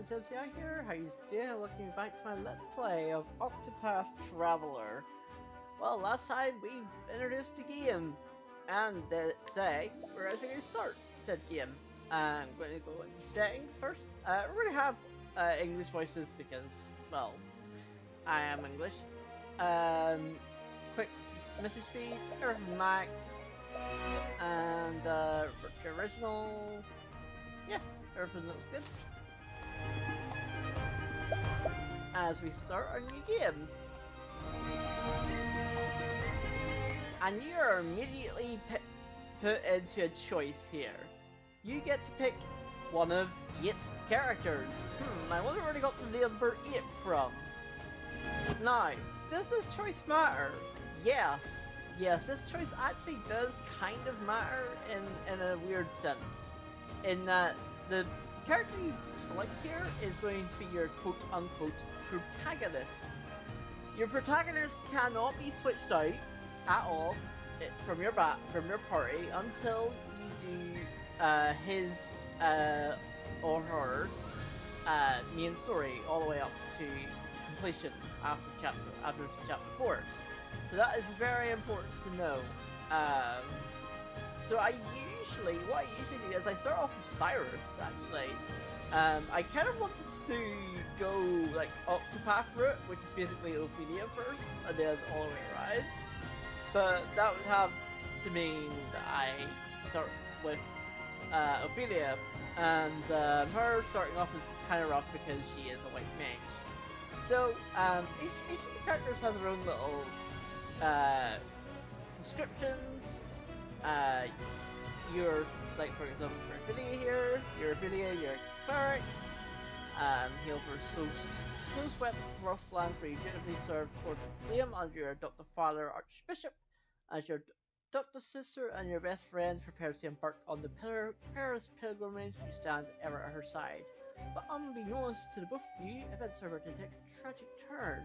MTMTI here, how you doing? Welcome back to my Let's Play of Octopath Traveler. Well, last time we introduced the game, and today we're actually going to start said game. I'm going to go into settings first. We're going to have English voices because, well, I am English. Quick message speed, everything max, and original. Yeah, everything looks good. As we start our new game. And you are immediately put into a choice here. You get to pick one of 8 characters. I wonder where they got the number 8 from. Now, does this choice matter? Yes, this choice actually does kind of matter in a weird sense. In that the character you select here is going to be your quote-unquote protagonist. Your protagonist cannot be switched out at all from your party until you do his or her main story all the way up to completion after chapter 4. So that is very important to know. So what I usually do is I start off with Cyrus, actually. I kind of wanted to go like Octopath route, which is basically Ophelia first, and then all the way around. But that would have to mean that I start with Ophelia, and her starting off is kind of rough because she is a white mage. So each of the characters has their own little descriptions. You're, like, for example, for Ophelia here, you're a cleric. Heal for snow-swept Frostlands where you dutifully serve Court of Flame under your adoptive father, Archbishop. As your adopted sister and your best friend prepares to embark on the perilous pilgrimage, you stand ever at her side. But unbeknownst to the both of you, events are about to take a tragic turn.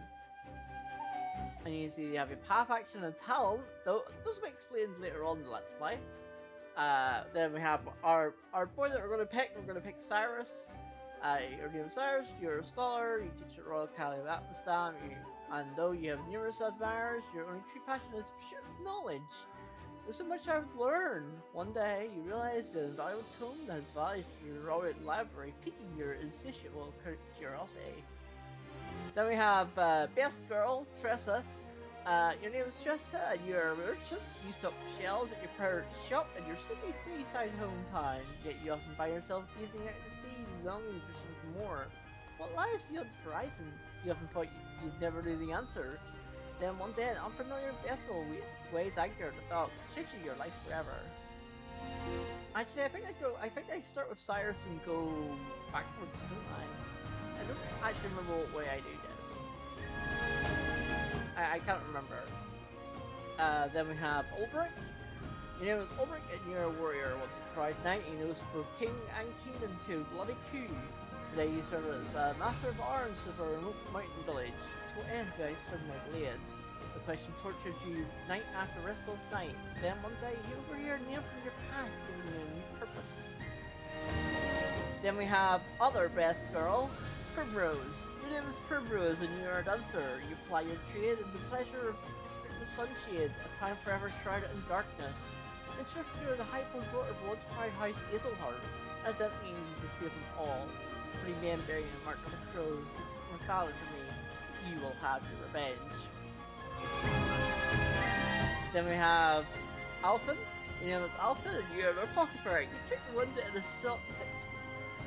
And you see you have your path, action, and talent, though those will be explained later on in the Let's Play. Then we have our boy that we're going to pick. We're going to pick Cyrus. Your name is Cyrus, you're a scholar, you teach at Royal Academy of Atmostan, and though you have numerous admirers, your only true passion is the pursuit of knowledge. There's so much I would learn. One day, you realize the invaluable tome that has valued to your royal library, piquing your insatiable curiosity. Then we have best girl, Tressa. Your name is Tressa, and you're a merchant. You stock shelves at your pirate shop in your sleepy seaside hometown, yet you often find yourself gazing out to sea, longing for something more. What lies beyond the horizon? You often thought you'd never know the answer. Then one day, an unfamiliar vessel weighs anchor at the docks, changing your life forever. Actually, I think I start with Cyrus and go backwards, don't I? I don't actually remember what way I do this. I can't remember. Then we have Ulbrich. Your name is Ulbrich and you're a warrior. Once a proud knight, you knows for king and kingdom to a bloody coup. Today you serve as master of arms of a remote mountain village. To what end do I swing my blade? The question tortured you night after restless night. Then one day you overhear a name from your past, giving you a new purpose. Then we have other best girl, Primrose. Your name is Primrose and you are a dancer. You ply your trade in the pleasure of the district of Sunshade, a town forever shrouded in darkness. In truth, you are the high-born daughter of once proud house Isilhart, as that means you can save them all. 3 men bearing the mark of a crow, who took my father from me. You will have your revenge. Then we have Alphen. Your name is Alphen and you are a apothecary. You took the wounded in a sick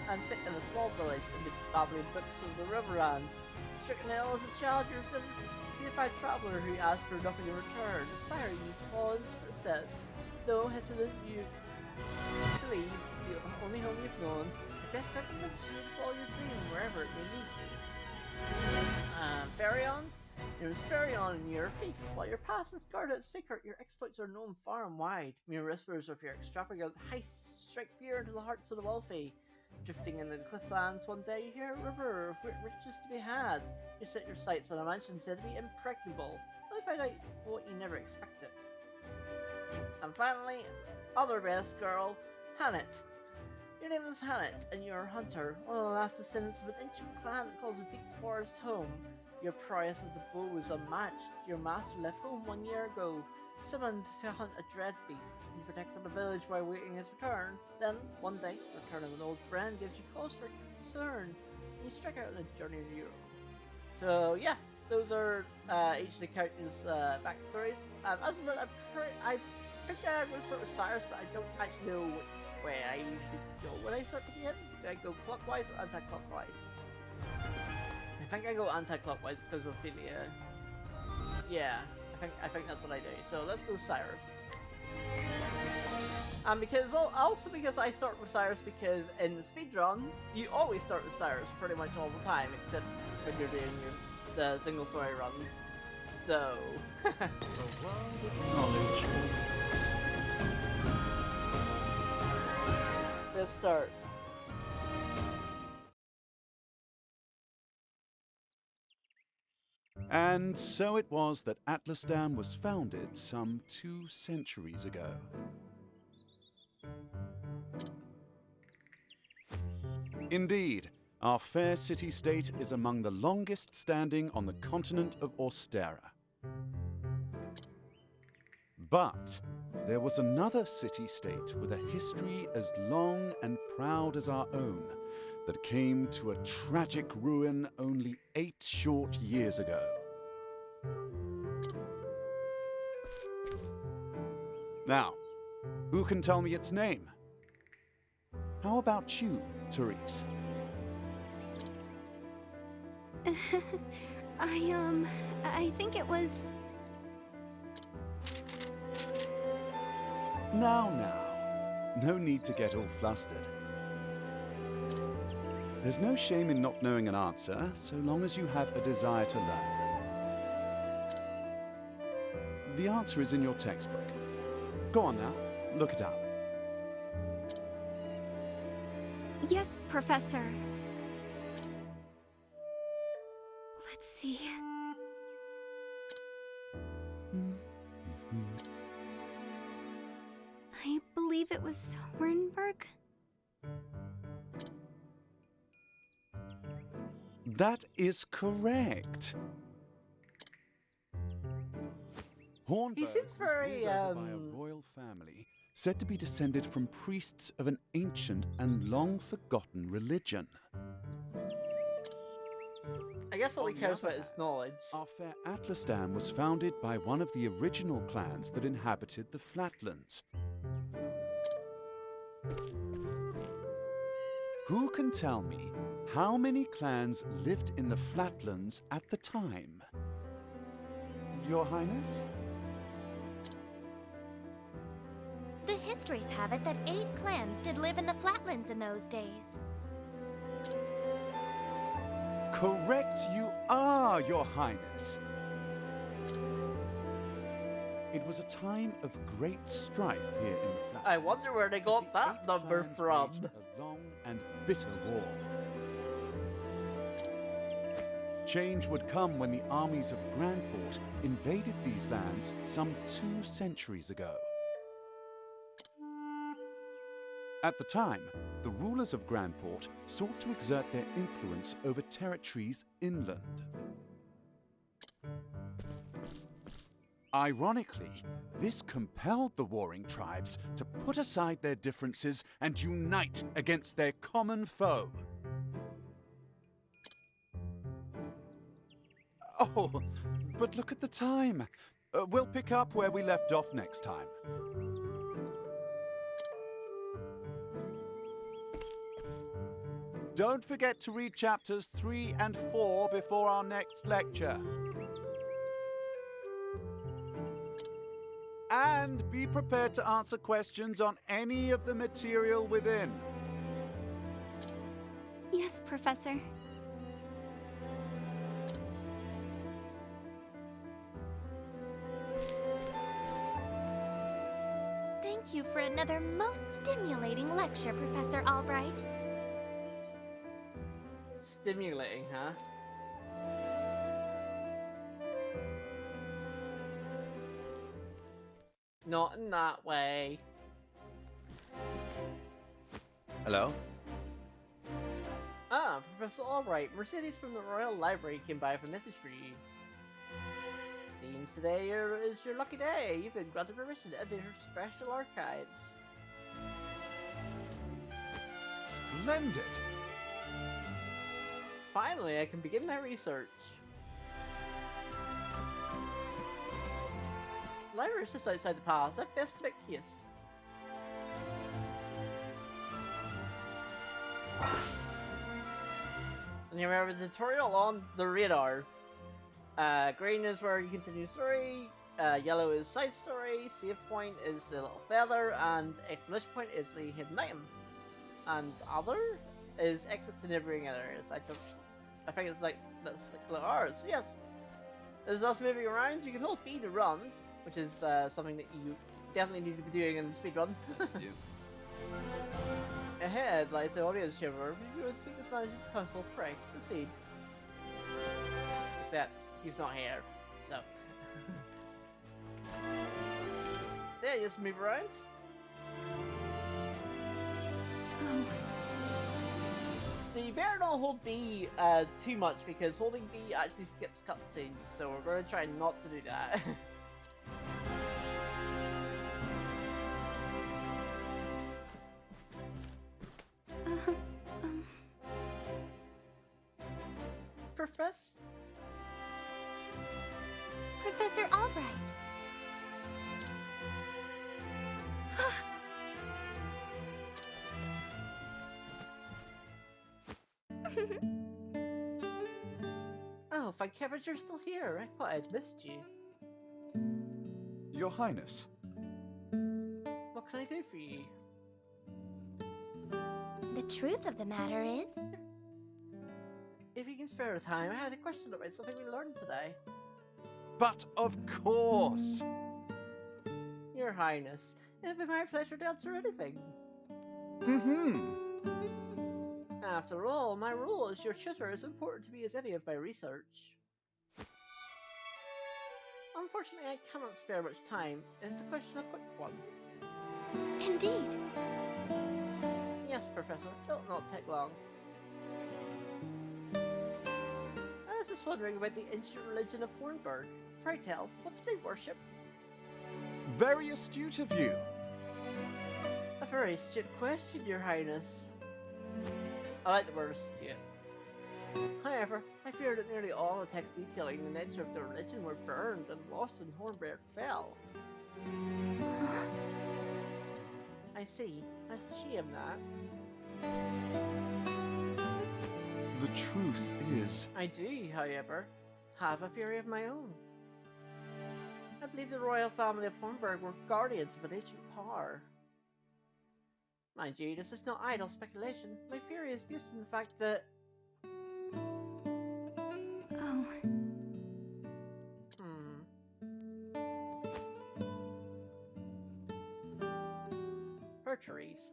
in a small village in the babbling books of the Riverland. Stricken ill as a child, you're a deified traveler who asked for nothing in return, inspiring you to follow his footsteps. Though hesitant you to lead, the only home you've known, the best recommendation you to follow your dream wherever it may lead you. Farion. Your name is Farion and you're a thief. While your past is guarded secret, your exploits are known far and wide. Mere whispers of your extravagant heists strike fear into the hearts of the wealthy. Drifting in the clifflands, one day you hear a river of riches to be had. You set your sights on a mansion said to be impregnable. Only find out what you never expected. And finally, other best girl, Hannet. Your name is Hannett, and you're a hunter, one of the last descendants of an ancient clan that calls the Deep Forest home. Your prowess with the bow is unmatched. Your master left home 1 year ago, summoned to hunt a dread beast. You protected the village while waiting his return. Then, one day, the return of an old friend gives you cause for concern, and you strike out on a journey of your own. So yeah, those are each of the characters' backstories. As I said, I think I would start with Cyrus, but I don't actually know which way I usually go when I start with him. Do I go clockwise or anti-clockwise? I think I go anti-clockwise because of Ophelia. Yeah, I think that's what I do. So let's go Cyrus. And because I start with Cyrus because in the speedrun, you always start with Cyrus pretty much all the time, except when you're doing the single story runs. So The world of knowledge. let's start. And so it was that Atlastan was founded some 2 centuries ago. Indeed, our fair city-state is among the longest standing on the continent of Austera. But there was another city-state with a history as long and proud as our own that came to a tragic ruin only 8 short years ago. Now, who can tell me its name? How about you, Therese? I think it was... Now, no need to get all flustered. There's no shame in not knowing an answer, so long as you have a desire to learn. The answer is in your textbook. Go on now, look it up. Yes, Professor. Let's see. I believe it was Hornburg. That is correct. Hornburg He seems very was ruled over by a royal family, said to be descended from priests of an ancient and long-forgotten religion. I guess all he On the cares other about is hand, knowledge. Our fair Atlastan was founded by one of the original clans that inhabited the Flatlands. Who can tell me how many clans lived in the Flatlands at the time? Your Highness? The histories have it that 8 clans did live in the Flatlands in those days. Correct you are, Your Highness. It was a time of great strife here in the Flatlands. I wonder where they got as the that 8 number clans from. waged a long and bitter war. Change would come when the armies of Grandport invaded these lands some 2 centuries ago. At the time, the rulers of Grandport sought to exert their influence over territories inland. Ironically, this compelled the warring tribes to put aside their differences and unite against their common foe. Oh, but look at the time. We'll pick up where we left off next time. Don't forget to read chapters 3 and 4 before our next lecture. And be prepared to answer questions on any of the material within. Yes, Professor. Thank you for another most stimulating lecture, Professor Albright. Stimulating, huh? Not in that way. Hello? Ah, Professor Albright, Mercedes from the Royal Library came by with a message for you. Seems today is your lucky day. You've been granted permission to enter your special archives. Splendid! Finally, I can begin my research. The library is just outside the palace. I'd best make haste. And you remember the tutorial on the radar. Green is where you continue story, yellow is side story, save point is the little feather, and exclamation point is the hidden item. And other is exit to neighboring areas. I think it's like that's like little R's. Yes. As us moving around, you can hold B to run, which is something that you definitely need to be doing in speedrun. Yeah. Ahead lies the audience chamber. If you would seek this manager's counsel, pray, proceed. Except he's not here, so. So yeah, just move around. Oh, So you better not hold B too much because holding B actually skips cutscenes, so we're going to try not to do that. um, Professor Albright. Oh, thank heavens you're still here. I thought I'd missed you. Your Highness. What can I do for you? The truth of the matter is, If you can spare the time, I had a question about something we learned today. But of course! Your Highness, it'd be my pleasure to answer anything. After all, my role as your tutor is important to me as any of my research. Unfortunately, I cannot spare much time. Is the question a quick one? indeed. Yes, Professor. It'll not take long. I was just wondering about the ancient religion of Hornburg. Pray tell, what do they worship? Very astute of you. A very astute question, Your Highness. I like the word astute. However, I fear that nearly all the texts detailing the nature of the religion were burned and lost when Hornburg fell. I see. A shame that. The truth is... I do, however, have a theory of my own. I believe the royal family of Hornburg were guardians of an ancient power. Mind you, this is not idle speculation. My theory is based on the fact that... oh, Percheries.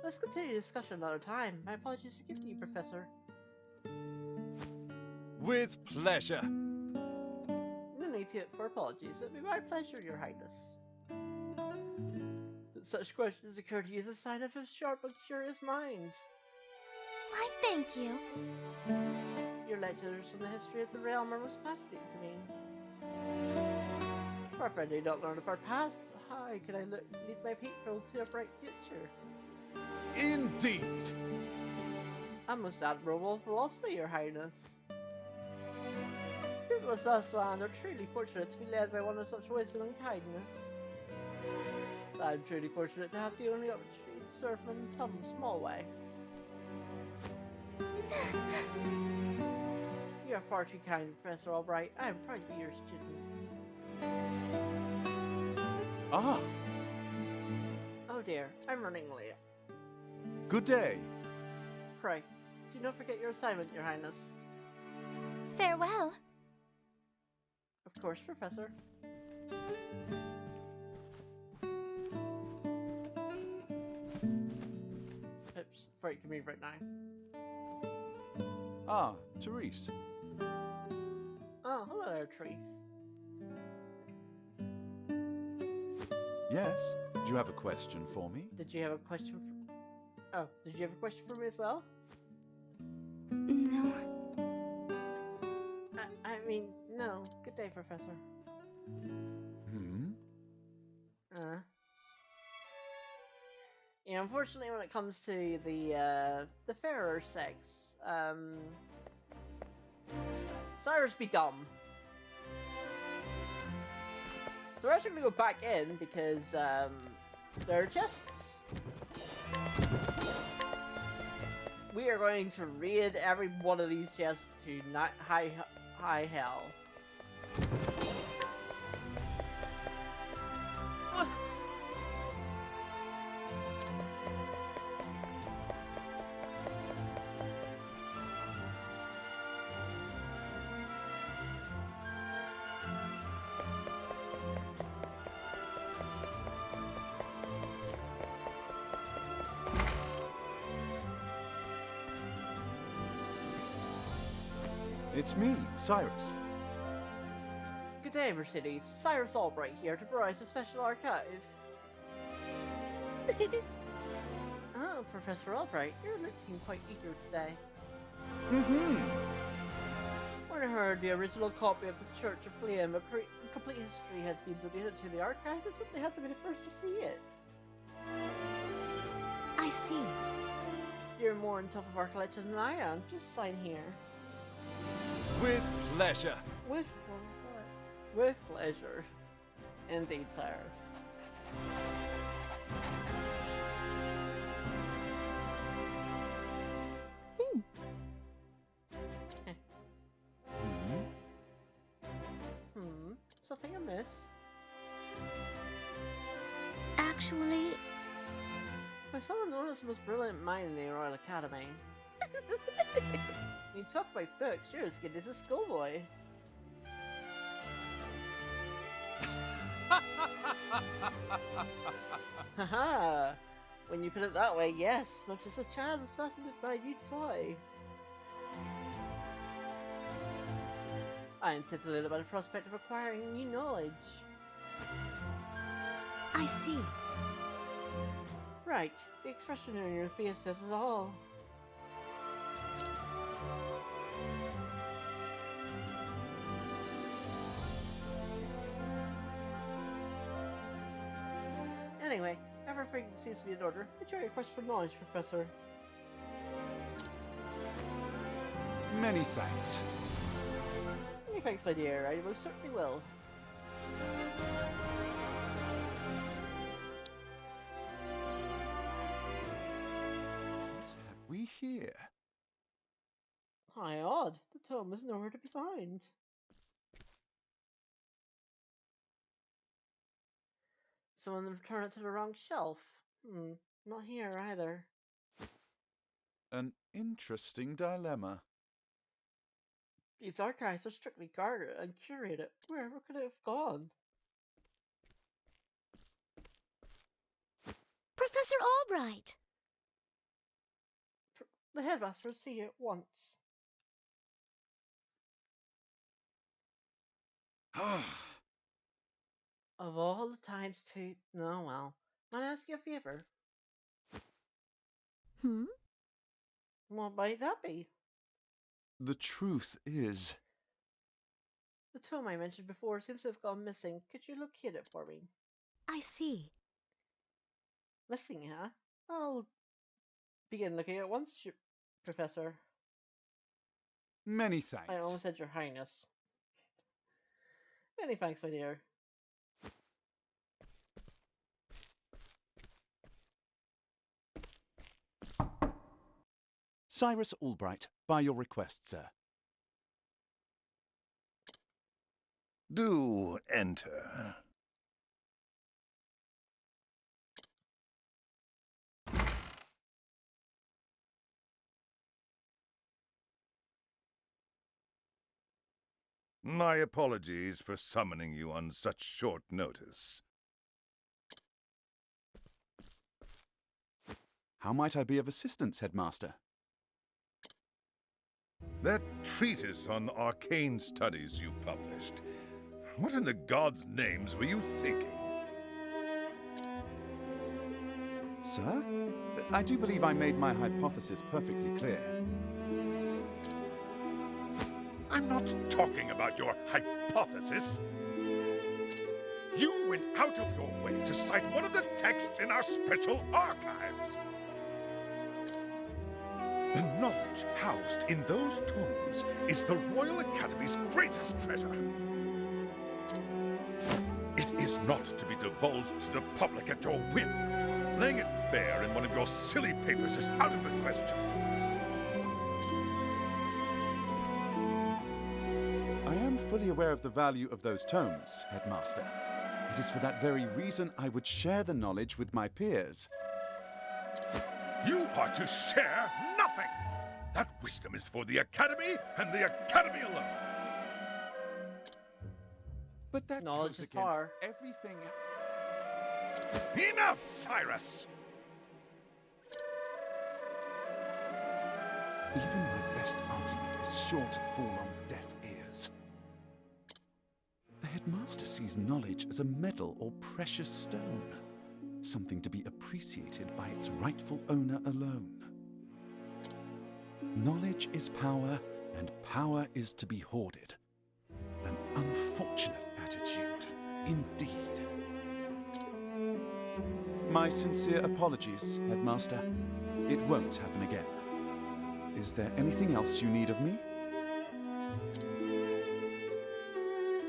Let's continue the discussion another time. My apologies for keeping you, Professor. With pleasure. No need for apologies. It'd be my pleasure, Your Highness. That such questions occur to you as a sign of a sharp and curious mind. Why, thank you. Your lectures on the history of the realm are most fascinating to me. For if I do not learn of our past, how can I lead my people to a bright future? Indeed. A most admirable philosophy, Your Highness. People of this land are truly fortunate to be led by one of such wisdom and kindness. So I'm truly fortunate to have the only opportunity to serve them in some small way. You are far too kind, Professor Albright. I am proud to be your student. Ah, Oh dear, I'm running late. good day. Pray, do not forget your assignment, Your Highness. Farewell. Of course, Professor. Oops, afraid to move right now. Ah, Therese. Oh, hello there, Trees. Yes? Do you have a question for me? Did you have a question for... Oh, did you have a question for me as well? No. I mean, no. Good day, Professor. Hmm? Unfortunately, when it comes to the fairer sex, Cyrus be dumb. So we're actually gonna go back in because there are chests. We are going to raid every one of these chests to high hell. It's me, Cyrus. Good day, Mercedes. Cyrus Albright here to browse the special archives. Oh, Professor Albright, you're looking quite eager today. Mm-hmm. When I heard the original copy of the Church of Flame, a complete history had been donated to the archive, I simply had to be the first to see it. I see. You're more on top of our collection than I am. Just sign here. With pleasure. With pleasure. Indeed, Cyrus. Something amiss? Actually, By someone known as the most brilliant mind in the Royal Academy. You talk about books, you're as good as a schoolboy. Haha! When you put it that way, yes, much as a child is fascinated by a new toy. I am titillated by the prospect of acquiring new knowledge. I see. Right, the expression on your face says it all. Anyway, everything seems to be in order. Enjoy your quest for knowledge, Professor. Many thanks. Many thanks, my dear. I most certainly will. What have we here? How odd. The tome is nowhere to be found. Someone returned it to the wrong shelf. Not here either. An interesting dilemma. These archives are strictly guarded and curated. Wherever could it have gone? Professor Albright! The headmaster will see you at once. Of all the times to... No, well. Might I ask you a favour? What might that be? The truth is... The tome I mentioned before seems to have gone missing. Could you locate it for me? I see. Missing, huh? I'll begin looking at once, Professor. Many thanks. I almost said Your Highness. Many thanks, my dear. Cyrus Albright, by your request, sir. Do enter. My apologies for summoning you on such short notice. How might I be of assistance, Headmaster? That treatise on arcane studies you published. What in the gods' names were you thinking? Sir? I do believe I made my hypothesis perfectly clear. I'm not talking about your hypothesis. You went out of your way to cite one of the texts in our special archives. The knowledge housed in those tomes is the Royal Academy's greatest treasure. It is not to be divulged to the public at your whim. Laying it bare in one of your silly papers is out of the question. I am fully aware of the value of those tomes, Headmaster. It is for that very reason I would share the knowledge with my peers. You are to share nothing! That wisdom is for the Academy and the Academy alone! But that Knowledge goes is against power. everything... Enough, Cyrus! Even my best argument is sure to fall on deaf ears. The Headmaster sees knowledge as a medal or precious stone, something to be appreciated by its rightful owner alone. Knowledge is power, and power is to be hoarded. An unfortunate attitude, indeed. My sincere apologies, Headmaster. It won't happen again. Is there anything else you need of me?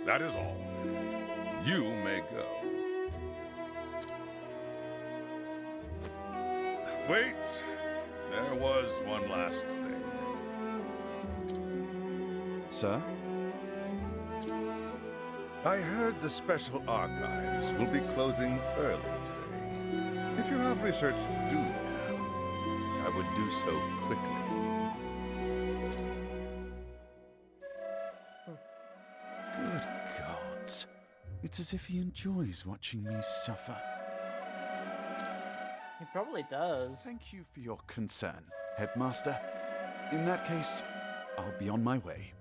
That is all. You may go. Wait, there was one last thing. Sir? I heard the special archives will be closing early today. If you have research to do there, I would do so quickly. Good gods. It's as if he enjoys watching me suffer. He probably does. Thank you for your concern, Headmaster. In that case, I'll be on my way.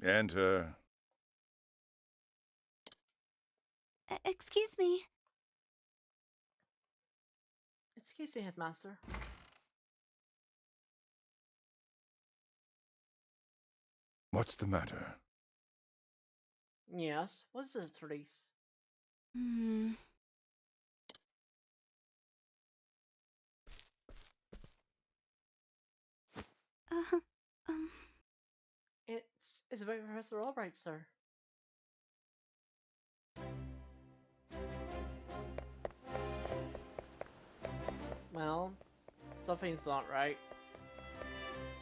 Enter. Excuse me. Excuse me, Headmaster. What's the matter? Yes, what is it, Cyrus? Hmm. Uh, um. It's about Professor Albright, sir. Well, something's not right.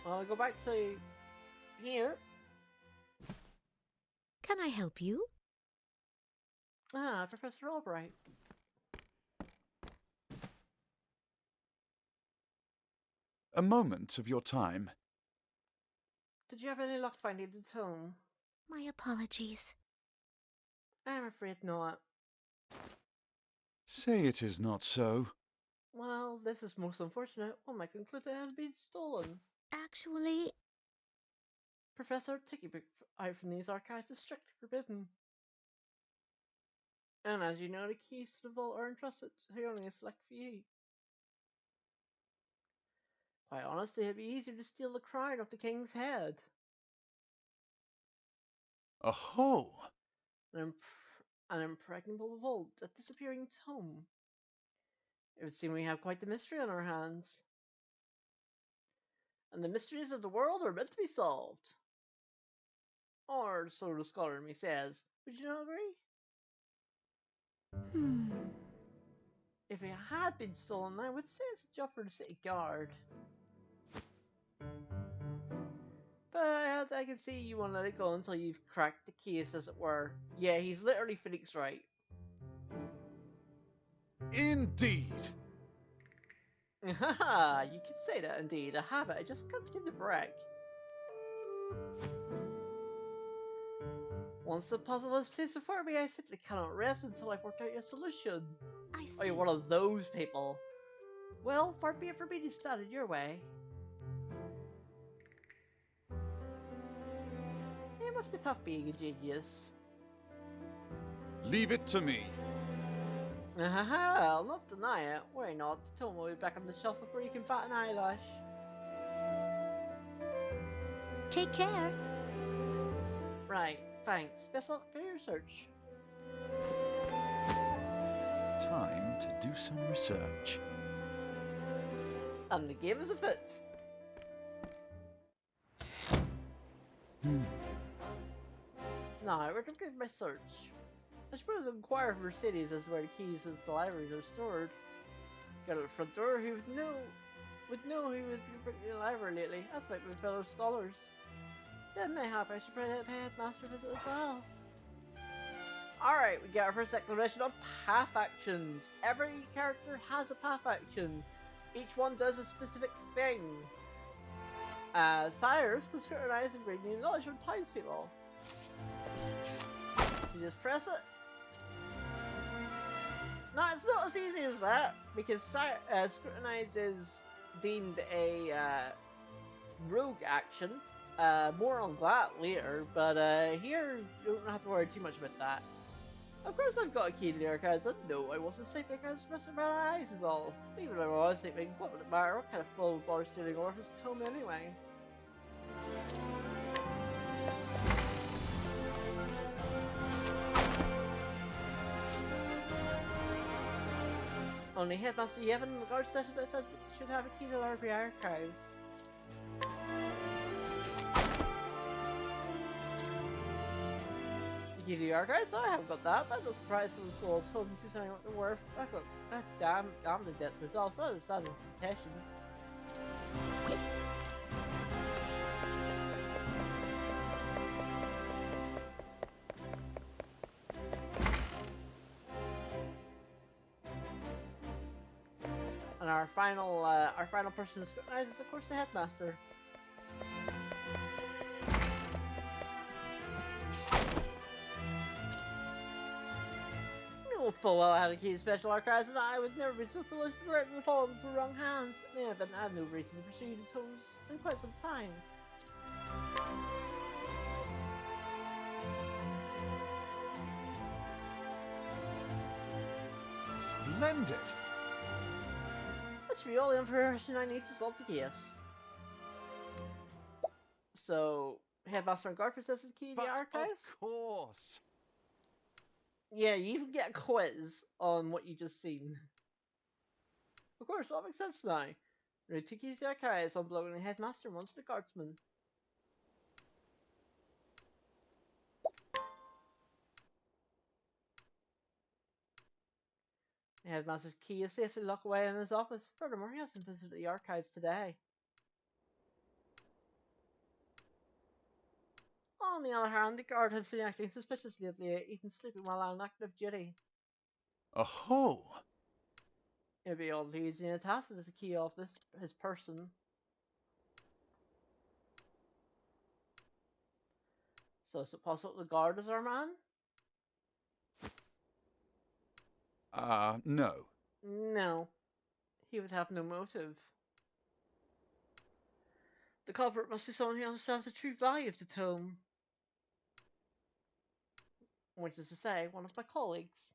Well, I'll go back to here. Can I help you? Ah, Professor Albright. A moment of your time. Did you have any luck finding the tome? My apologies. I'm afraid not. Say it is not so. Well, this is most unfortunate. One might conclude it has been stolen. Actually, Professor, taking book out from these archives is strictly forbidden. And as you know, the keys to the vault are entrusted to only a select few. Quite honestly, it'd be easier to steal the crown off the king's head. Aho! An impregnable vault, a disappearing tome. It would seem we have quite the mystery on our hands. And the mysteries of the world are meant to be solved. Or so the scholar me says. Would you not agree? If it had been stolen, I would say it's a job for the city guard. But I can see you want to let it go until you've cracked the case, as it were. Yeah, he's literally Phoenix Wright. Indeed! Haha, you could say that indeed. A habit I just can't seem to break. Once the puzzle is placed before me, I simply cannot rest until I've worked out your solution. I Oh, see. you're one of those people. Well, far be it for me to stand in your way. It must be tough being a genius. Leave it to me. I'll not deny it. Why not? The tome will be back on the shelf before you can bat an eyelash. Take care. Right, thanks. Best luck for your search. Time to do some research. And the game is afoot. Now, where to begin my search? I suppose I'll inquire of Mercedes as to where the keys to the libraries are stored. Got at the front door, who would know who would be frequenting the library lately. That's like my fellow scholars. Then mayhap I should pay a headmaster visit as well. Alright, we get our first exploration of path actions. Every character has a path action. Each one does a specific thing. Cyrus can scrutinize and bring new knowledge from townspeople. So you just press it. No, it's not as easy as that, because scrutinize is deemed a rogue action. More on that later, but here you don't have to worry too much about that. Of course I've got a key to the archives, and no, I wasn't sleeping, I was resting my eyes is all. Even if I was sleeping, what would it matter? What kind of full bar stealing orifice tome anyway? Only Headmaster Yevon and the guard station outside should have a key to the library archives. The key to the archives? I haven't got that, but I'm not surprised it was sold home considering what they're worth. I've damn the debts myself, so I understand the temptation. And our final person to scrutinize is of course the headmaster. You know full well I had a key to special archives, and I would never be so foolish as to let them fall into the wrong hands. Yeah, but I had no reason to pursue the tomes in quite some time. Splendid! That should be all the information I need to solve the case. So, Headmaster and Guard says the key to the archives? Of course! Yeah, you even get a quiz on what you just seen. Of course, all makes sense now. Route to keys to the archives, one blowing the Headmaster, one's the Guardsman. The Headmaster's key is safely locked away in his office. Furthermore, he hasn't visited the archives today. On the other hand, the guard has been acting suspiciously of late, even sleeping while on active duty. Oh! It would be all too easy in a task with the key off his person. So is it possible the guard is our man? No. No. He would have no motive. The culprit must be someone who understands the true value of the tome. Which is to say, one of my colleagues.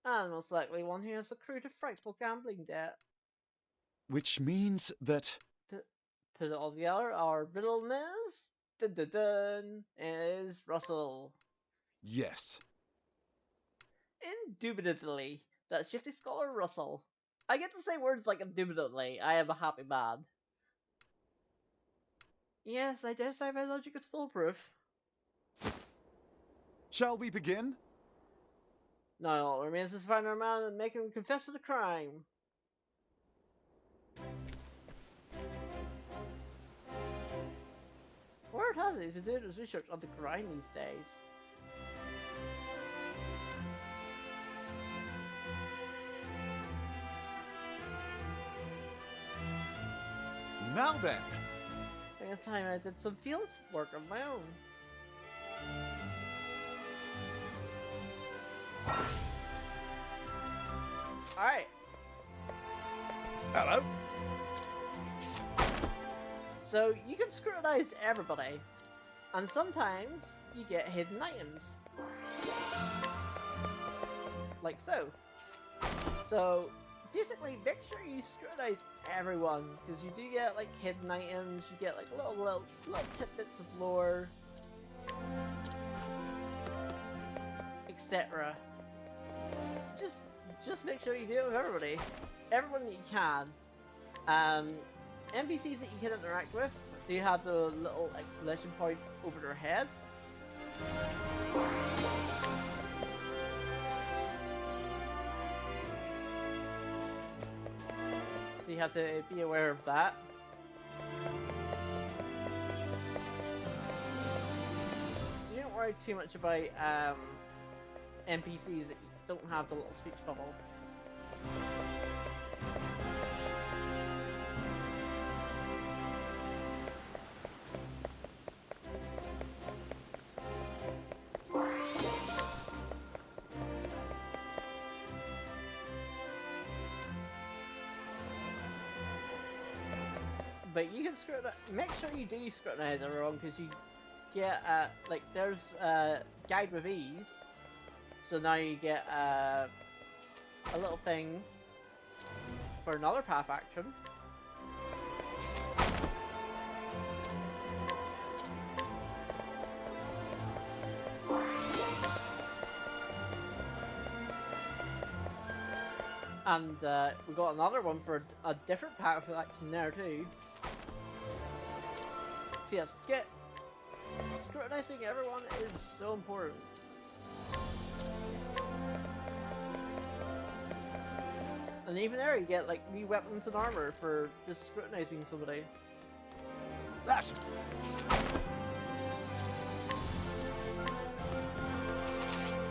And most likely one who has accrued a frightful gambling debt. Which means that... Put it all together, our villainess, dun dun dun, is Russell. Yes. Indubitably, that shifty scholar Russell. I get to say words like indubitably, I am a happy man. Yes, I dare say my logic is foolproof. Shall we begin? Now all that remains is to find our man and make him confess to the crime. Word has it he's been doing his research on the grind these days. Now then! I think it's time I did some field work of my own. Alright. Hello? So you can scrutinize everybody. And sometimes you get hidden items. Like so. So basically make sure you scrutinize everyone, because you do get like hidden items, you get like little tidbits of lore, etc. Just make sure you do it with everybody. Everyone that you can. NPCs that you can interact with, they have the little exclamation point over their head. So you have to be aware of that. So you don't worry too much about NPCs that don't have the little speech bubble. But you can scrutinize, make sure you do scrutinize everyone, because you get, like, there's guide with ease, so now you get a little thing for another path action. And we got another one for a different path action there too. So yes, scrutinizing everyone is so important. And even there you get like new weapons and armor for just scrutinizing somebody. That's...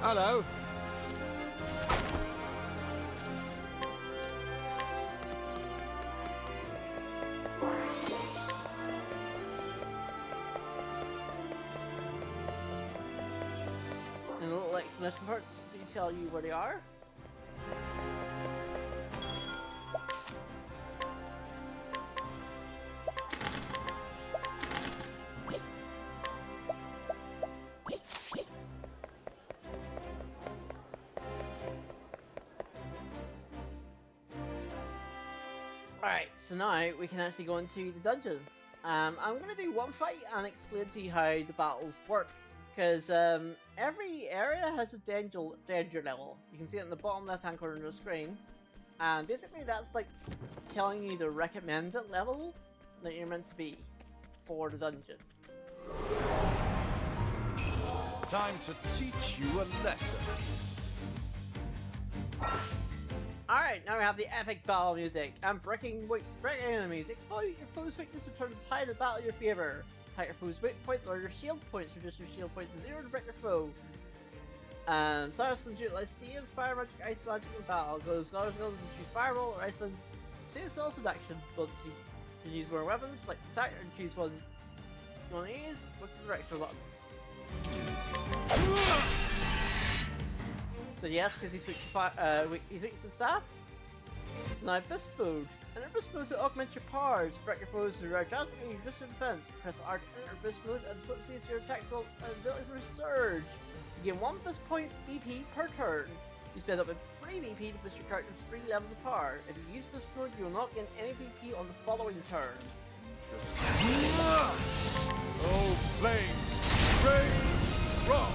Hello. And little exclamation parts do tell you where they are. Alright, so now we can actually go into the dungeon. I'm going to do one fight and explain to you how the battles work. Because every area has a danger level. You can see it in the bottom left hand corner of the screen. And basically that's like telling you the recommended level that you're meant to be for the dungeon. Time to teach you a lesson. Alright, now we have the epic battle music. And breaking enemies. Exploit your foe's weakness to turn the tide of battle in your favor. Attack your foe's weak point, lower your shield points, reduce your shield points to 0 to break your foe. Cyrus can utilize steams, fire magic, ice magic in battle. Goes other abilities and choose fireball or ice wind. See the spells in action. But you can use more weapons like attack and choose one you want to use. Look to the extra buttons. So yes, because he's weak to staff. So now Abyss mode. In Abyss mode to augment your powers, break your foes to drastically reduce your defense. Press R to enter Abyss mode and proceed to your tactical abilities with Surge. You gain 1 Abyss point BP per turn. You spend up to 3 BP to boost your character's 3 levels of power. If you use Abyss mode, you will not gain any BP on the following turn. Oh, flames, rain, strong.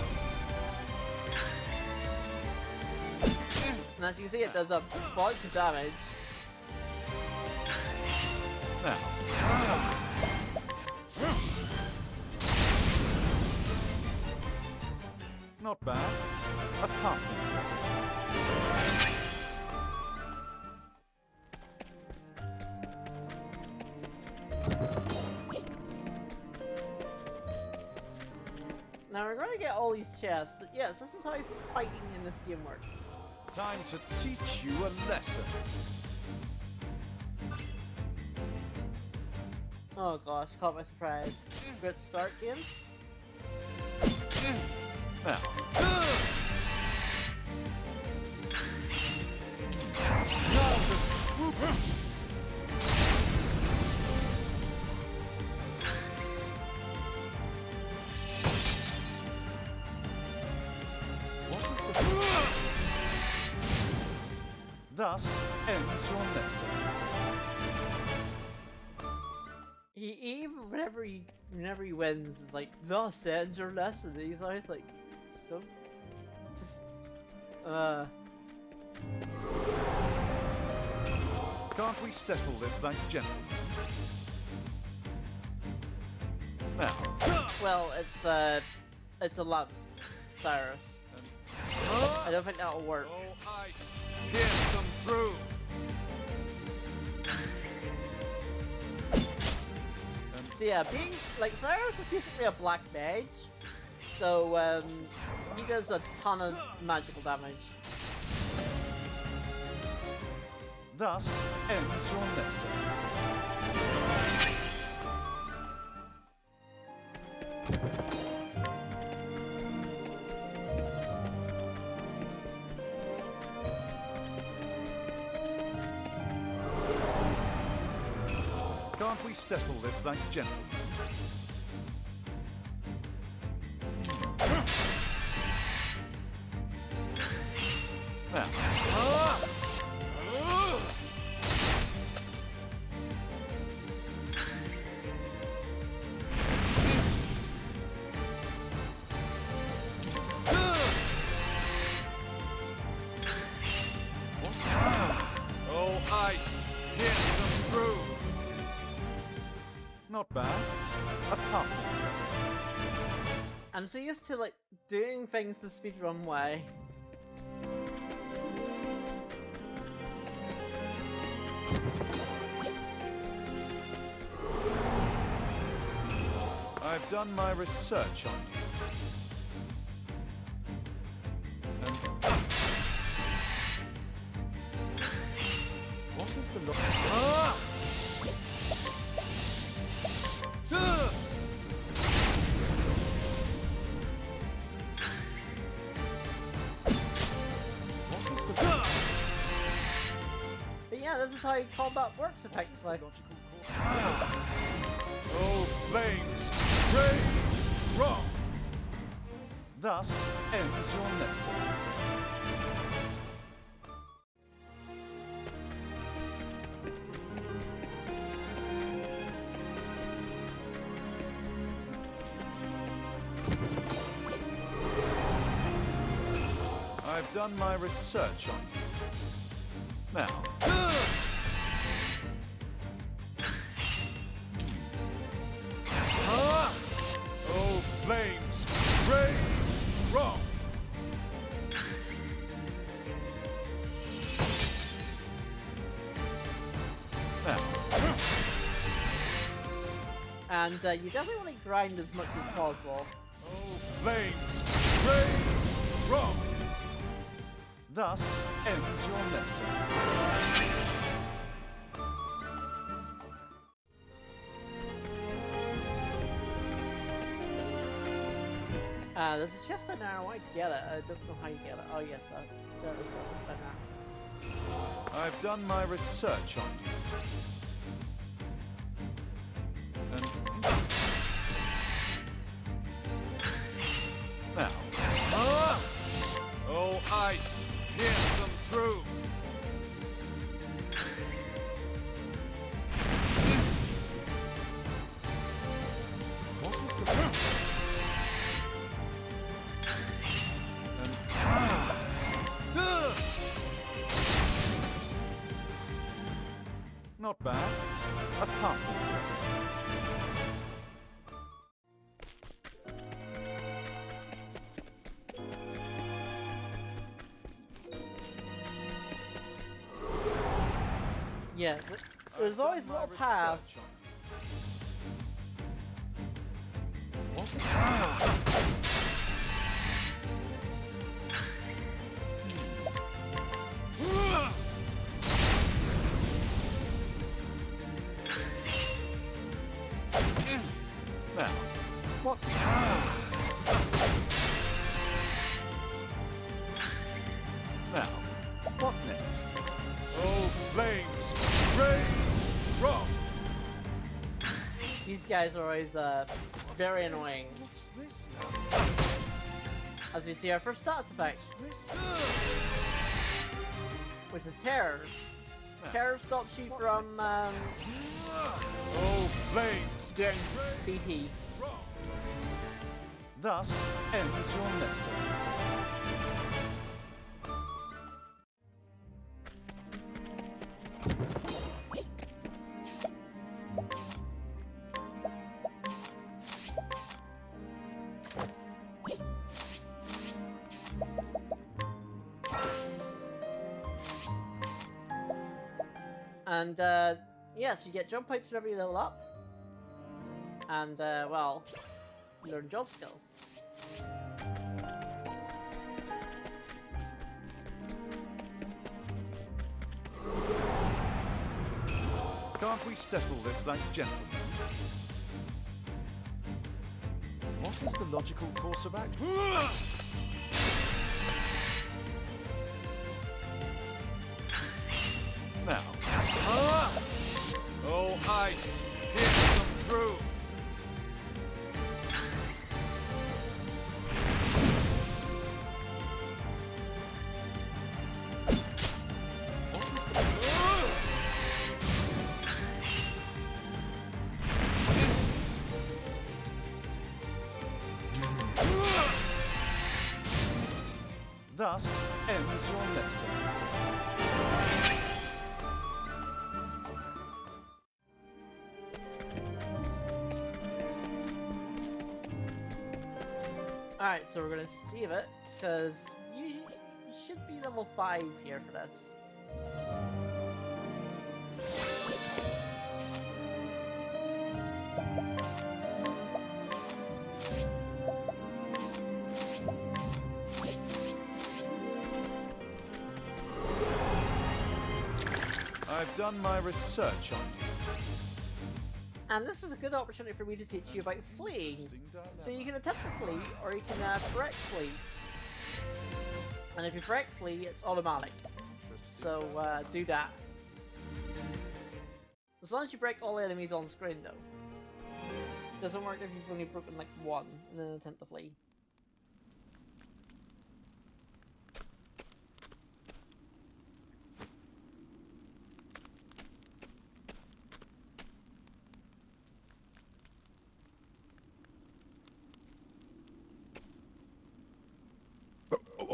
And as you can see, it does a bunch of damage. Now, not bad. A passing. Now we're going to get all these chests, but yes, this is how fighting in this game works. Time to teach you a lesson. Oh gosh, caught by surprise. Good start, game. Now, Thus ends your lesson. He even whenever he wins, is like, thus ends your lesson. He's always like, so, just, Can't we settle this like gentlemen? Now, well, it's a lot, Cyrus. I don't think that'll work. Oh, ice, pierce them through. So yeah, being like Cyrus is basically a black mage, so he does a ton of magical damage. thus ends your lesson. Can't we settle this like gentlemen? Now. Oh, ice, pierce them through. Not bad. A passing. I'm so used to like doing things the speedrun way. I've done my research on you. And what is the look? What is the But yeah, this is how combat works effectively. logical course? Oh, flames, rage, wrong. Thus ends your lesson. I've done my research on you. Now. Oh, flames, rage, wrong. Now. And you definitely want to grind as much as possible. Oh, flames, rage, wrong. Thus ends your lesson. There's a chest in there, I get it. I don't know how you get it. Oh yes, there is a I've done my research on you. And now. Oh, ice, pierce them through. What is the Not bad. A passing grade. Yeah, there's always little paths. Now, what? Now, what next? Oh, flames, rage, wrong. These guys are always very annoying. What's this now? As we see our first status effect, which is terror. Terror stops you from Oh, flames! getting BP. Thus ends your lesson. And yes, you get jump points whenever you level up. And well, learn job skills. Can't we settle this like gentlemen? What is the logical course of action? Now. Oh, heist! Here's them through! Thus ends your lesson. Alright, so we're gonna save it, because you should be level 5 here for this. I've done my research on you. And this is a good opportunity for me to teach you about fleeing. So you can attempt to flee, or you can correct flee. And if you correct flee, it's automatic. So do that. As long as you break all the enemies on screen though. It doesn't work if you've only broken like one in an attempt to flee.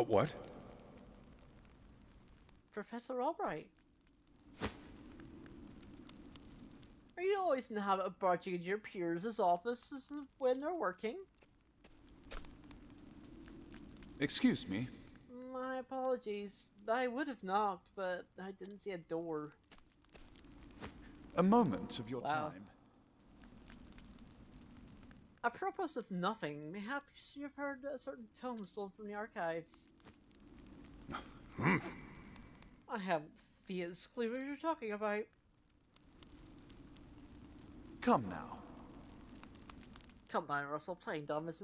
What? Professor Albright. Are you always in the habit of barging into your peers' offices when they're working? Excuse me. My apologies. I would have knocked, but I didn't see a door. A moment of your Wow. time. Apropos of nothing, mayhaps you've heard a certain tome stolen from the archives. I haven't the faintest clue what you're talking about. Come now. Come down, Russell. Playing dumb is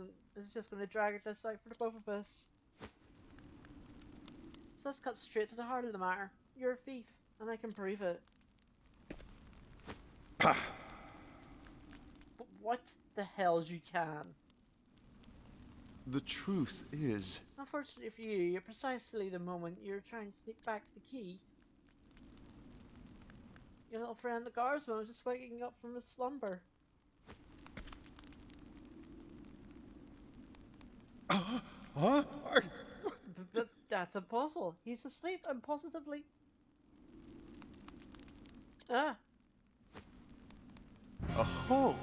just going to drag this out for the both of us. So let's cut straight to the heart of the matter. You're a thief, and I can prove it. Pah! But what the hell's you can? The truth is... Unfortunately for you, at precisely the moment you're trying to sneak back the key, your little friend the guardsman was just waking up from his slumber. Huh? But that's impossible. He's asleep and positively... Ah! Aho!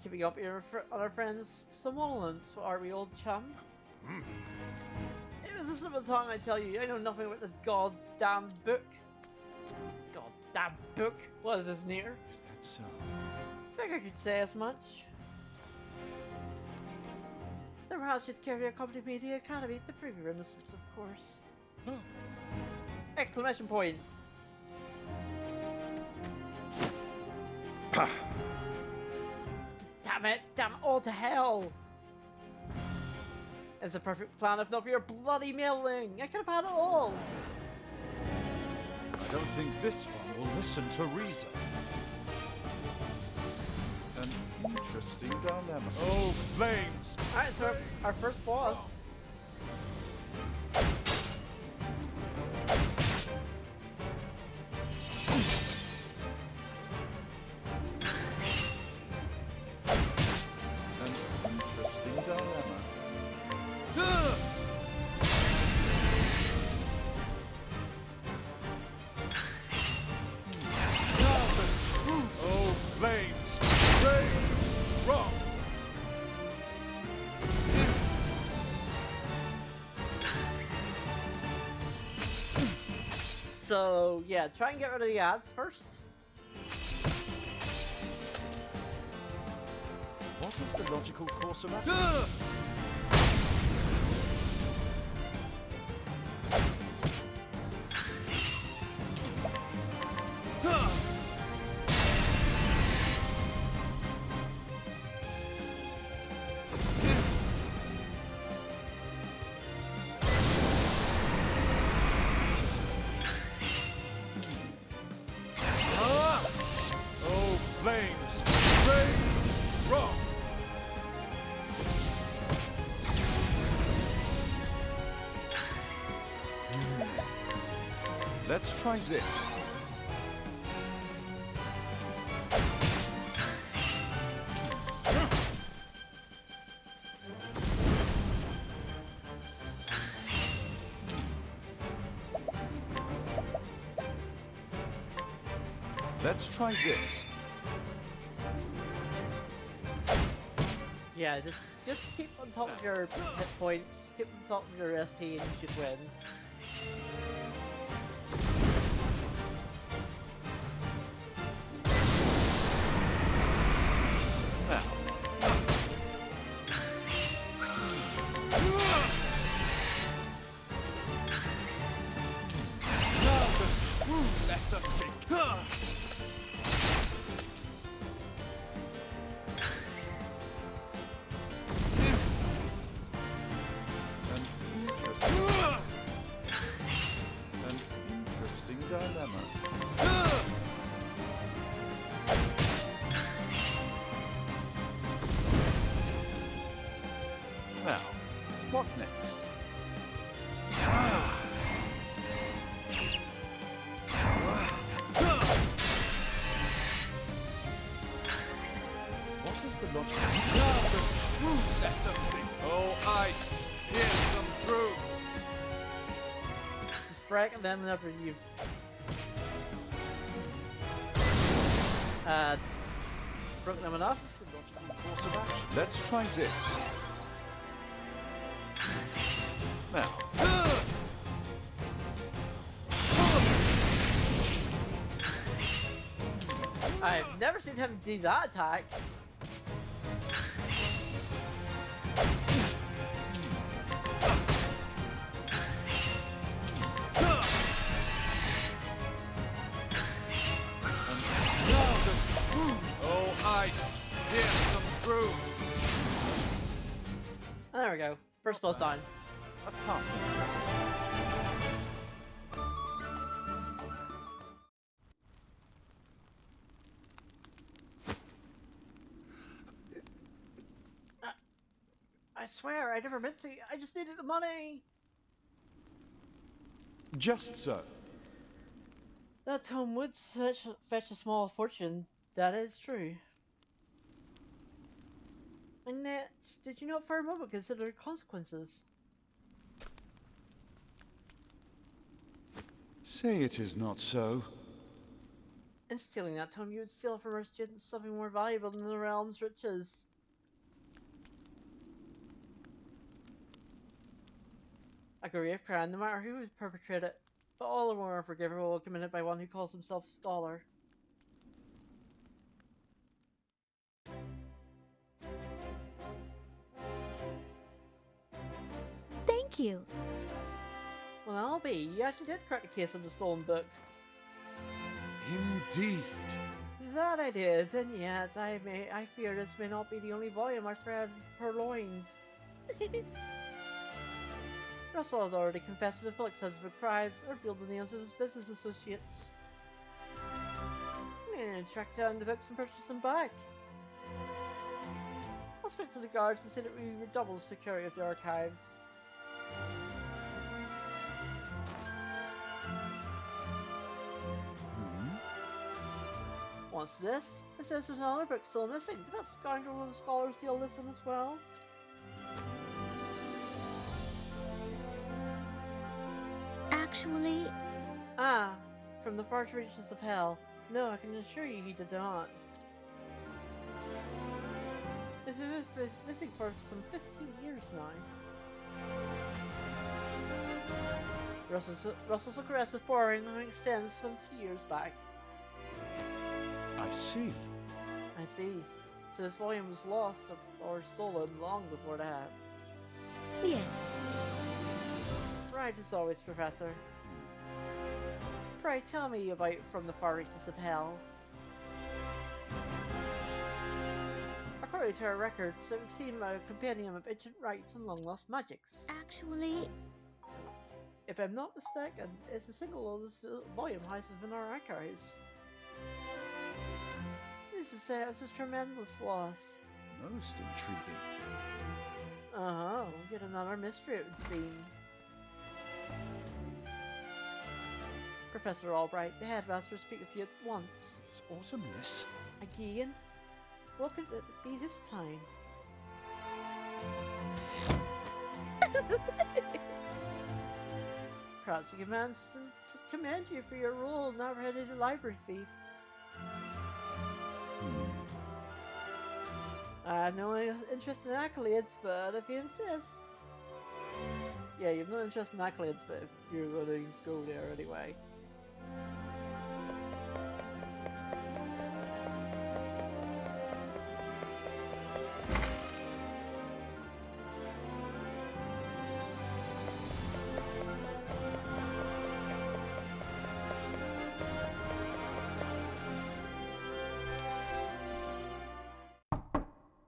Keeping up your other friend's somnolence, are we, old chum? It was a slip of the tongue, I tell you. I know nothing about this god's damn book. Goddamn book? What is this near? Is that so? Figured you'd say as much. The perhaps you'd care to accompany me to the academy to prove your innocence, of course. Exclamation point! Pah! Damn it! Damn all to hell! It's a perfect plan if not for your bloody meddling! I could have had it all! I don't think this one will listen to reason. An interesting interesting dilemma. Oh, flames! Alright, so our first boss. An interesting dilemma. Oh, flames! Flames! Wrong! So yeah, try and get rid of the ads first. What is the logical course of action? Oh, flames! Flames! Wrong! Let's try this. Let's try this. Yeah, just keep on top of your hit points, keep on top of your SP, and you should win. Lesser thing. An interesting dilemma. Now, what next? What is the logic? The true lesser thing. Oh, ice! Here's some truth. Just breaking them whenever you've broken them enough. The logical course of action. Let's try this. Now. I've never seen him do that attack. Oh, ice! Here's some proof. There we go. First boss down. A passing. I swear, I never meant to. I just needed the money. Just so. That tome would fetch a small fortune. That is true. And yet, did you not for a moment consider the consequences? Say it is not so. In stealing that tome, you would steal from our students something more valuable than the realm's riches. A grave crime, no matter who would perpetrate it, but all the more unforgivable committed by one who calls himself a scholar. Thank you. Well, I'll be. You actually did crack the case of the stolen book. Indeed. That I did, and yet I fear this may not be the only volume my friend has purloined. Russell has already confessed to the full extent of his crimes and revealed the names of his business associates. I'm going to track down the books and purchase them back. speak to the guards and say that we redouble the security of the archives. What's this? It says there's another book still missing. Did that scoundrel of a scholar steal this one as well? Actually, Ah, from the far reaches of hell. No, I can assure you he did not. It's been missing for some 15 years now. Russell's aggressive borrowing now extends some 2 years back. I see. I see. So this volume was lost or stolen long before that. yes. Right as always, Professor. Pray tell me about From the Far Reaches of Hell. According to our records, it would seem a compendium of ancient rites and long-lost magics. Actually, If I'm not mistaken, it's the single oldest volume housed within our archives. This is Cyrus' tremendous loss. Most intriguing. Uh-huh, yet another mystery it would seem. Professor Albright, the headmaster, speak with you at once. It's autumn, miss. Again? What could it be this time? Perhaps he commands to commend you for your role in apprehending the library thief. I have no interest in accolades, but if he insists. Yeah, you have no interest in accolades, but if you're going to go there anyway.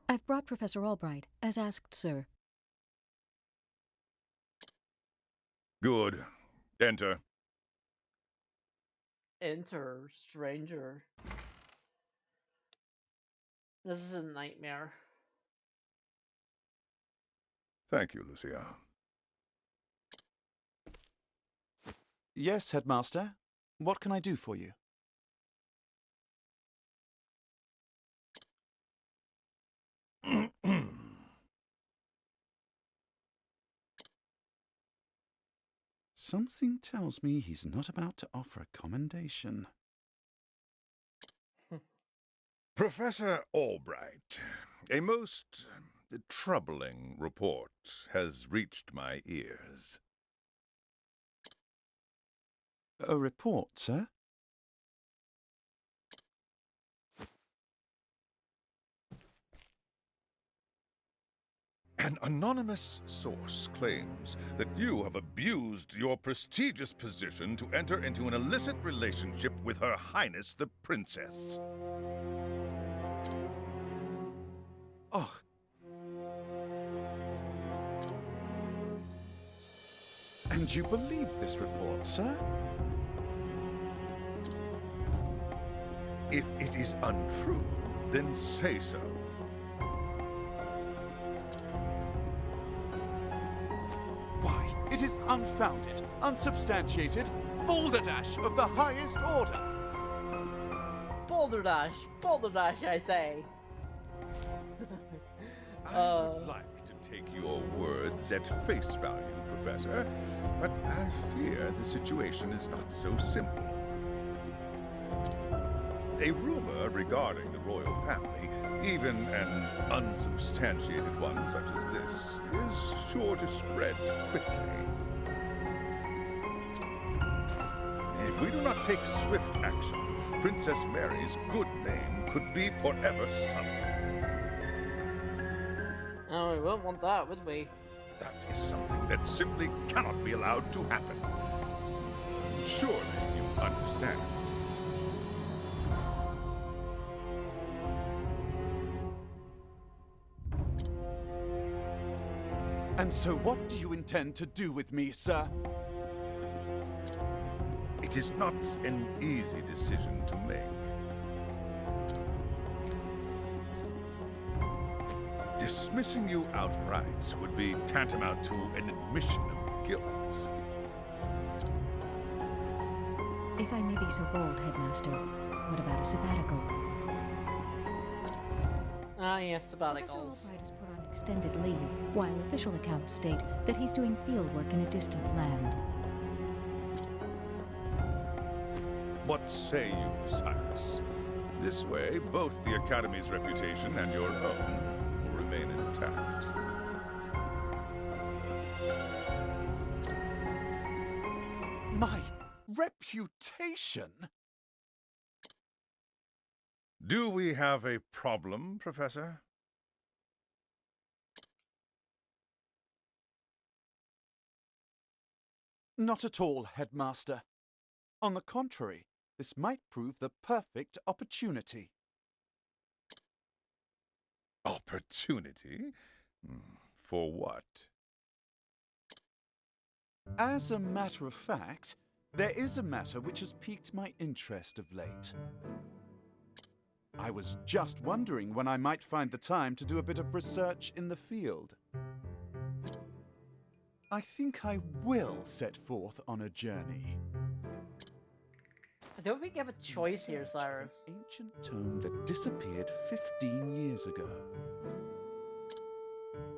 I've brought Professor Albright, as asked, sir. Good. Enter. Enter, stranger. This is a nightmare. Thank you, Lucia. Yes, headmaster. What can I do for you? Something tells me he's not about to offer a commendation. Professor Albright, a most troubling report has reached my ears. A report, sir? An anonymous source claims that you have abused your prestigious position to enter into an illicit relationship with Her Highness the Princess. Oh. And you believed this report, sir? If it is untrue, then say so. Why, it is unfounded, unsubstantiated, balderdash of the highest order. Balderdash, I say. I would like to take your words at face value, Professor, but I fear the situation is not so simple. A rumor regarding the royal family, even an unsubstantiated one such as this, is sure to spread quickly. If we do not take swift action, Princess Mary's good name could be forever sullied. Oh, we wouldn't want that, would we? That is something that simply cannot be allowed to happen. Surely you understand. And so what do you intend to do with me, sir? It is not an easy decision to make. dismissing you outright would be tantamount to an admission of guilt. If I may be so bold, Headmaster, what about a sabbatical? Ah, yes, Professor sabbaticals. Albright is put on extended leave, while official accounts state that he's doing fieldwork in a distant land. What say you, Cyrus? This way, both the Academy's reputation and your own will remain intact. My reputation? Do we have a problem, Professor? Not at all, Headmaster. On the contrary, this might prove the perfect opportunity. Opportunity? For what? As a matter of fact, there is a matter which has piqued my interest of late. I was just wondering when I might find the time to do a bit of research in the field. I think I will set forth on a journey. I don't think you have a choice here, In search of an Cyrus. ancient tome that disappeared 15 years ago.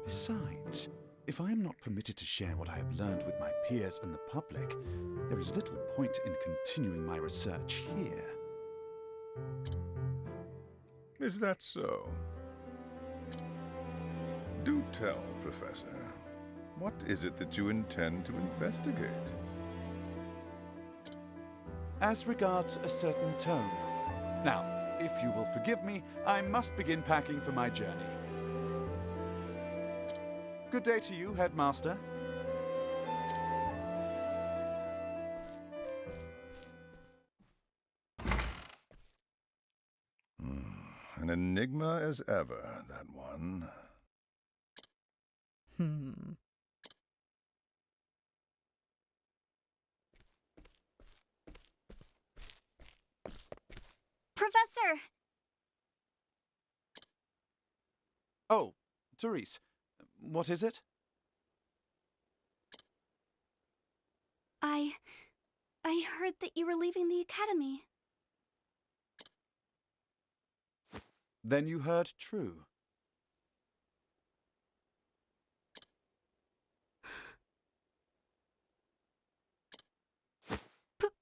Besides, if I am not permitted to share what I have learned with my peers and the public, there is little point in continuing my research here. Is that so? Do tell, Professor. What is it that you intend to investigate? As regards a certain tome. Now, if you will forgive me, I must begin packing for my journey. Good day to you, Headmaster. An enigma as ever, that one. Professor! Oh, Therese, what is it? I heard that you were leaving the Academy. Then you heard true.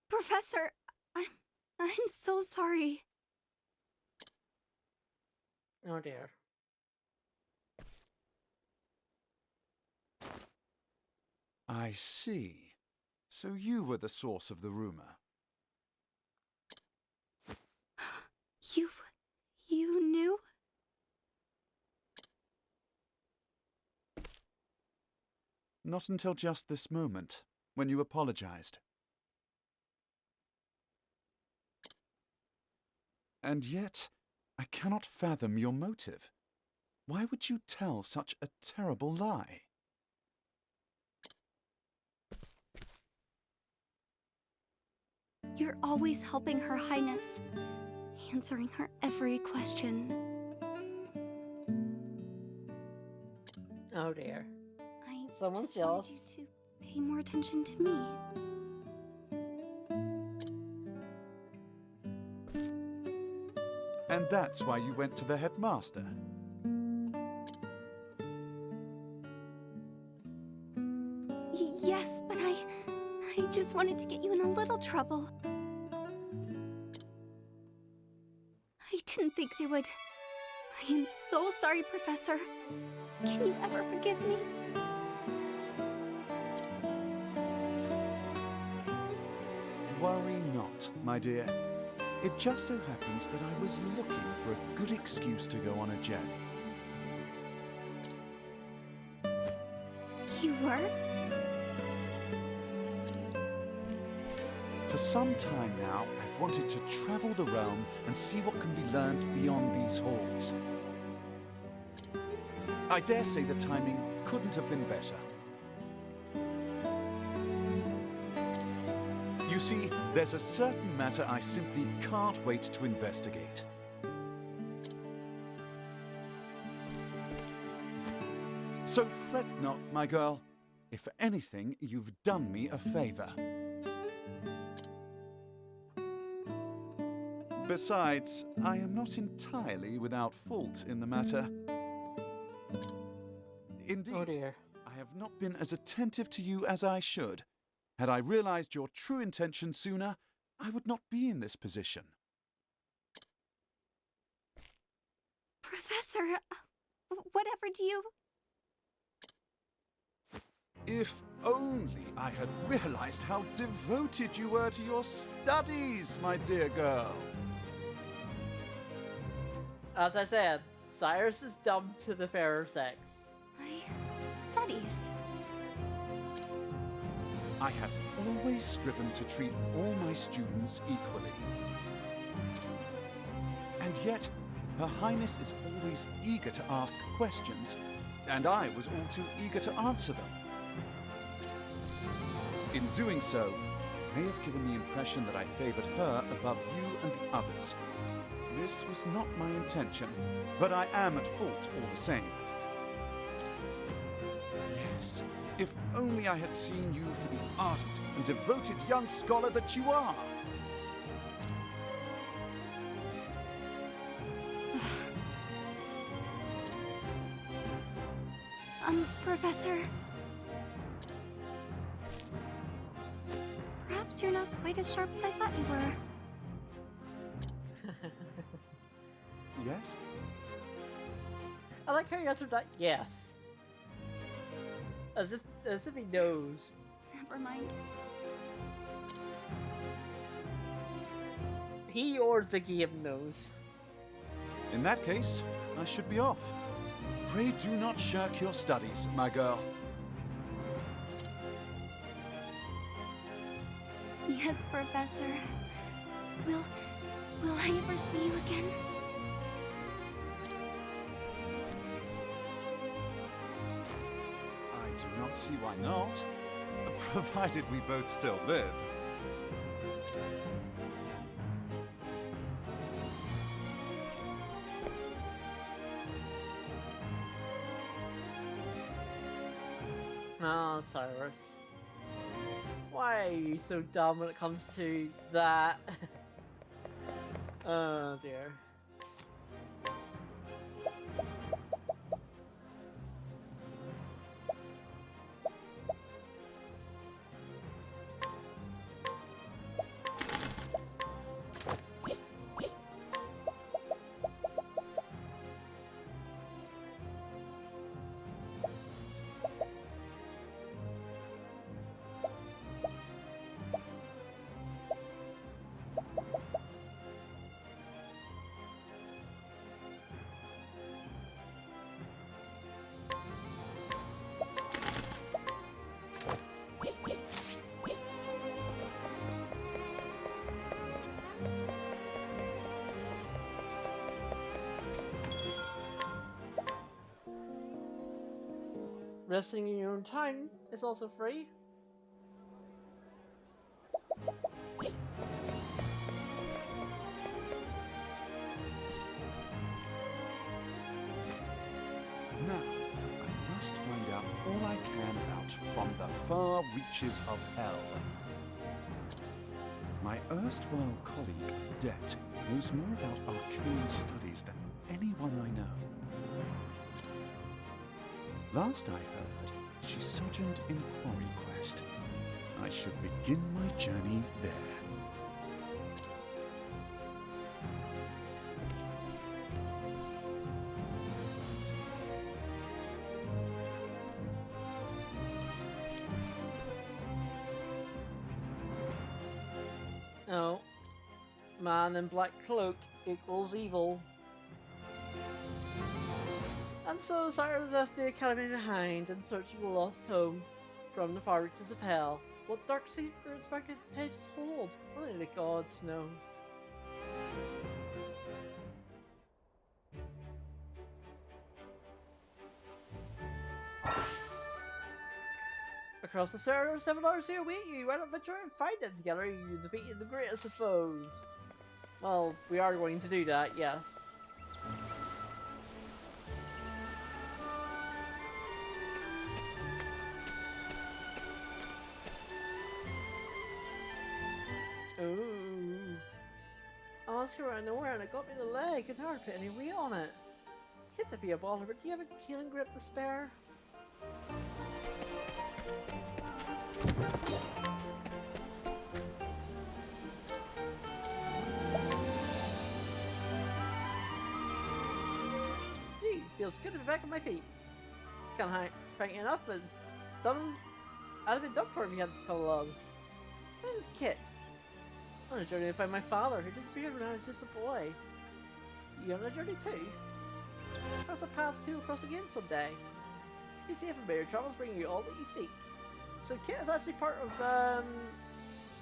Professor, I'm so sorry. Oh dear. I see. So you were the source of the rumor. You knew? Not until just this moment, when you apologized. And yet, I cannot fathom your motive. Why would you tell such a terrible lie? You're always helping Her Highness, answering her every question. Oh dear. I Someone's just wanted you jealous. to pay more attention to me. And that's why you went to the headmaster. Yes, but I just wanted to get you in a little trouble. I didn't think they would. I am so sorry, Professor. Can you ever forgive me? Worry not, my dear. It just so happens that I was looking for a good excuse to go on a journey. You were? For some time now, I've wanted to travel the realm and see what can be learned beyond these halls. I dare say the timing couldn't have been better. You see, there's a certain matter I simply can't wait to investigate. So fret not, my girl. If anything, you've done me a favor. Besides, I am not entirely without fault in the matter. Indeed, Oh dear. I have not been as attentive to you as I should. Had I realized your true intention sooner, I would not be in this position. Professor, whatever do you... If only I had realized how devoted you were to your studies, my dear girl. As I said, Cyrus is dumb to the fairer sex. My studies. I have always striven to treat all my students equally. And yet, Her Highness is always eager to ask questions, and I was all too eager to answer them. In doing so, I may have given the impression that I favored her above you and the others. This was not my intention, but I am at fault all the same. Yes, if only I had seen you for the ardent and devoted young scholar that you are. Professor... Perhaps you're not quite as sharp as I thought you were. Yes? I like how you answered that yes. As if he knows. Never mind. He or the game knows. In that case, I should be off. Pray do not shirk your studies, my girl. Yes, Professor. Will I ever see you again? I do not see why not, provided we both still live. Oh, Cyrus. Why are you so dumb when it comes to that? Oh dear. Resting in your own time is also free. Now, I must find out all I can about From the Far Reaches of Hell. My erstwhile colleague, Det, knows more about arcane studies than anyone I know. Last I heard, she sojourned in Quarry Quest. I should begin my journey there. No. Man in black cloak equals evil. And so Cyrus left the academy behind in search of a lost home from the far reaches of hell. What dark secrets vacant pages hold? Only the gods know. Across the 7 hours here await you. Why not venture and find them together? You defeated the greatest of foes. Well, we are going to do that, yes. monster out of nowhere and it got me in the leg. It's hard to put any weight on it. Hate to be a baller, but do you have a healing grip to spare? Gee, feels good to be back on my feet. Can't thank you enough, but I'd have been done for him if he hadn't come along. My name is Kit. I'm on a journey to find my father, who disappeared when I was just a boy. You on a journey too? Perhaps the paths to cross again someday. Be safe and bear your troubles, bring you all that you seek. So Kit is actually part of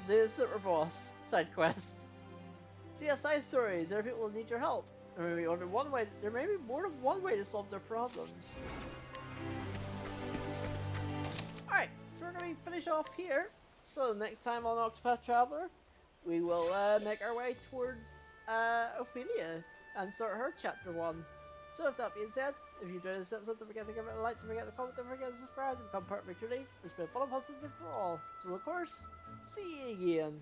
the Super Boss side quest. See a side story. There are people who need your help. There may be more than one way to solve their problems. Alright, so we're going to finish off here. So next time on Octopath Traveler, we will make our way towards Ophelia and start her chapter 1. So with that being said, if you enjoyed this episode, don't forget to give it a like, don't forget to comment, don't forget to subscribe, and become part of my community, which has been fun and positive for all. So of course, see you again.